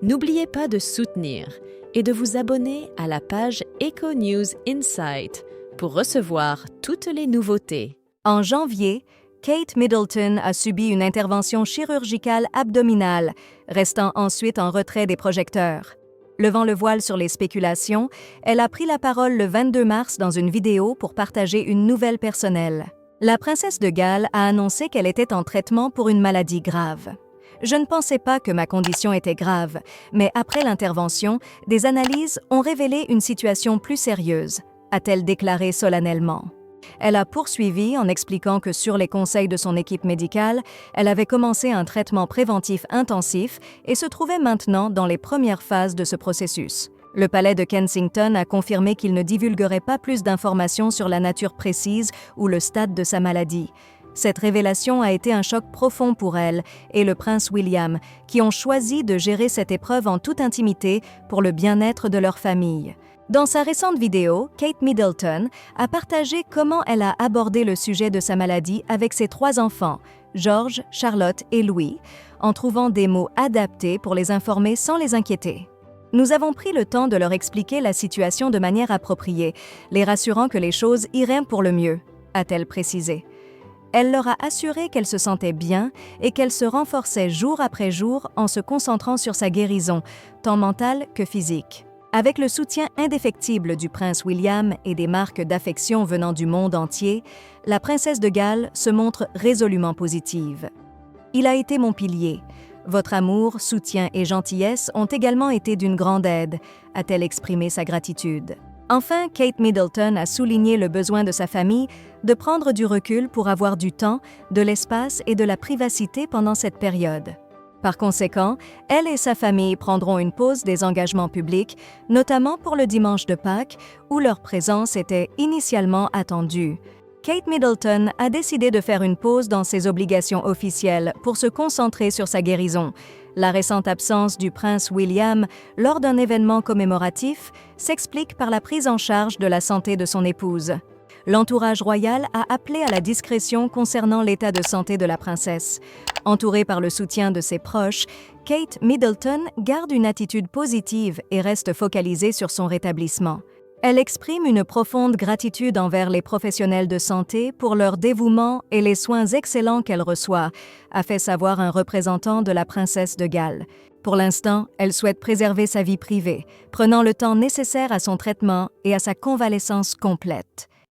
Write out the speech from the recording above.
N'oubliez pas de soutenir et de vous abonner à la page Echo News Insight pour recevoir toutes les nouveautés. En janvier, Kate Middleton a subi une intervention chirurgicale abdominale, restant ensuite en retrait des projecteurs. Levant le voile sur les spéculations, elle a pris la parole le 22 mars dans une vidéo pour partager une nouvelle personnelle. La princesse de Galles a annoncé qu'elle était en traitement pour une maladie grave. « Je ne pensais pas que ma condition était grave, mais après l'intervention, des analyses ont révélé une situation plus sérieuse », a-t-elle déclaré solennellement. Elle a poursuivi en expliquant que sur les conseils de son équipe médicale, elle avait commencé un traitement préventif intensif et se trouvait maintenant dans les premières phases de ce processus. Le palais de Kensington a confirmé qu'il ne divulguerait pas plus d'informations sur la nature précise ou le stade de sa maladie. Cette révélation a été un choc profond pour elle et le prince William, qui ont choisi de gérer cette épreuve en toute intimité pour le bien-être de leur famille. Dans sa récente vidéo, Kate Middleton a partagé comment elle a abordé le sujet de sa maladie avec ses 3 enfants, George, Charlotte et Louis, en trouvant des mots adaptés pour les informer sans les inquiéter. « Nous avons pris le temps de leur expliquer la situation de manière appropriée, les rassurant que les choses iraient pour le mieux », a-t-elle précisé. Elle leur a assuré qu'elle se sentait bien et qu'elle se renforçait jour après jour en se concentrant sur sa guérison, tant mentale que physique. Avec le soutien indéfectible du prince William et des marques d'affection venant du monde entier, la princesse de Galles se montre résolument positive. « Il a été mon pilier. Votre amour, soutien et gentillesse ont également été d'une grande aide », a-t-elle exprimé sa gratitude. Enfin, Kate Middleton a souligné le besoin de sa famille de prendre du recul pour avoir du temps, de l'espace et de la privacité pendant cette période. Par conséquent, elle et sa famille prendront une pause des engagements publics, notamment pour le dimanche de Pâques, où leur présence était initialement attendue. Kate Middleton a décidé de faire une pause dans ses obligations officielles pour se concentrer sur sa guérison. La récente absence du prince William lors d'un événement commémoratif s'explique par la prise en charge de la santé de son épouse. L'entourage royal a appelé à la discrétion concernant l'état de santé de la princesse. Entourée par le soutien de ses proches, Kate Middleton garde une attitude positive et reste focalisée sur son rétablissement. Elle exprime une profonde gratitude envers les professionnels de santé pour leur dévouement et les soins excellents qu'elle reçoit, a fait savoir un représentant de la princesse de Galles. Pour l'instant, elle souhaite préserver sa vie privée, prenant le temps nécessaire à son traitement et à sa convalescence complète.